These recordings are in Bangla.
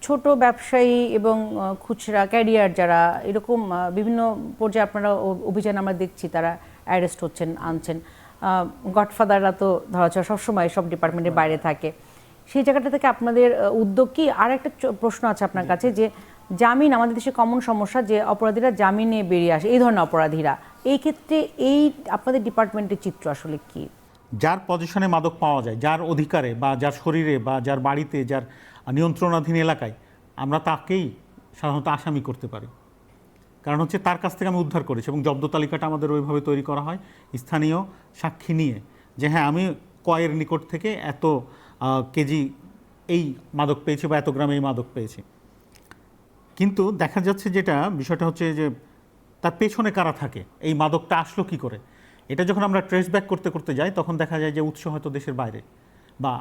ছোট ব্যবসায়ী এবং খুচরা ক্যারিয়ার যারা এরকম বিভিন্ন পর্যায়ে আপনারা অভিযান আমরা দেখছি, তারা অ্যারেস্ট হচ্ছেন, আনছেন। গডফাদাররা তো ধরা ছোঁয়া সবসময় সব ডিপার্টমেন্টের বাইরে থাকে। সেই জায়গাটা থেকে আপনাদের উদ্যোগ কি? আর একটা প্রশ্ন আছে আপনার কাছে, যে জামিন আমাদের দেশে কমন সমস্যা, যে অপরাধীরা জামিনে বেরিয়ে আসে, এই ধরনের অপরাধীরা, এই ক্ষেত্রে এই আপনাদের ডিপার্টমেন্টের চিত্র আসলে কি? যার পজিশনে মাদক পাওয়া যায়, যার অধিকারে বা যার শরীরে বা যার বাড়িতে, যার নিয়ন্ত্রণাধীন এলাকায়, আমরা তাকেই সাধারণত আসামি করতে পারি। কারণ হচ্ছে তার কাছ থেকে আমি উদ্ধার করেছি, এবং জব্দ তালিকাটা আমাদের ওইভাবে তৈরি করা হয় স্থানীয় সাক্ষী নিয়ে, যে হ্যাঁ আমি কয়ের নিকট থেকে এত কেজি এই মাদক পেয়েছি বা এত গ্রামে এই মাদক পেয়েছি। কিন্তু দেখা যাচ্ছে যেটা বিষয়টা হচ্ছে যে তার পেছনে কারা থাকে, এই মাদকটা আসলো কি করে, এটা যখন আমরা ট্রেস ব্যাক করতে করতে যাই তখন দেখা যায় যে উৎস হয়তো দেশের বাইরে, বা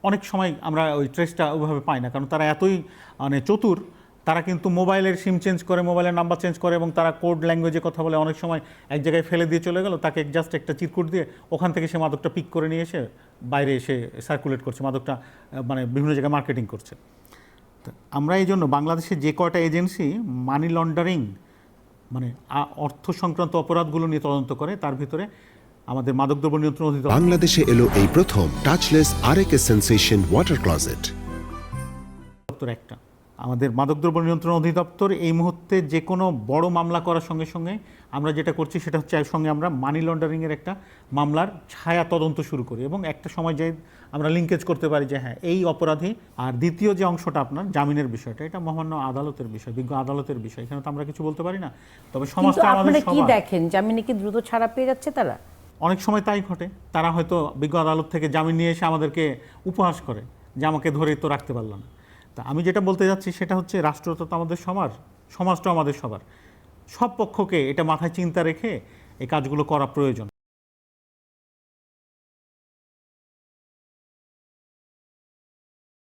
অনেক সময় আমরা ওই ট্রেসটা ওইভাবে পাই না, কারণ তারা এতই মানে চতুর, তারা কিন্তু মোবাইলের সিম চেঞ্জ করে, মোবাইলের নাম্বার চেঞ্জ করে, এবং তারা কোড ল্যাঙ্গুয়েজে কথা বলে। অনেক সময় এক জায়গায় ফেলে দিয়ে চলে গেল, তাকে জাস্ট একটা চিরকুট দিয়ে ওখান থেকে সে মাদকটা পিক করে নিয়ে এসে বাইরে এসে সার্কুলেট করছে, মাদকটা মানে বিভিন্ন জায়গায় মার্কেটিং করছে। আমরা এই জন্য বাংলাদেশে যে কয়টা এজেন্সি মানি লন্ডারিং মানে অর্থ সংক্রান্ত অপরাধগুলো নিয়ে তদন্ত করে, তার ভিতরে আমাদের মাদকদ্রব্য নিয়ন্ত্রণ অধিদপ্তর বাংলাদেশে এলো এই প্রথম টাচলেস আরএকে সেন্সেশন ওয়াটার ক্লোজেট। একটা আমাদের মাদকদ্রব্য নিয়ন্ত্রণ অধিদপ্তর এই মুহূর্তে যে কোনো বড় মামলা করার সঙ্গে সঙ্গে আমরা যেটা করছি সেটা হচ্ছে এর সঙ্গে আমরা মানি লন্ডারিংয়ের একটা মামলার ছায়া তদন্ত শুরু করি, এবং একটা সময় যে আমরা লিঙ্কেজ করতে পারি যে হ্যাঁ এই অপরাধী। আর দ্বিতীয় যে অংশটা আপনার জামিনের বিষয়টা, এটা মহামান্য আদালতের বিষয়, বিজ্ঞ আদালতের বিষয়, এখানে তো আমরা কিছু বলতে পারি না। তবে সমাজটা আমাদের কি দেখেন, জামিনে কি দ্রুত ছাড়া পেয়ে যাচ্ছে তারা? অনেক সময় তাই ঘটে, তারা হয়তো বিজ্ঞ আদালত থেকে জামিন নিয়ে এসে আমাদেরকে উপহাস করে যে আমাকে ধরে তো রাখতে পারল না। তা আমি যেটা বলতে যাচ্ছি সেটা হচ্ছে রাষ্ট্র তো আমাদের সবার, সমাজটাও আমাদের সবার, সব পক্ষকে এটা মাথায় চিন্তা রেখে এই কাজগুলো করা প্রয়োজন।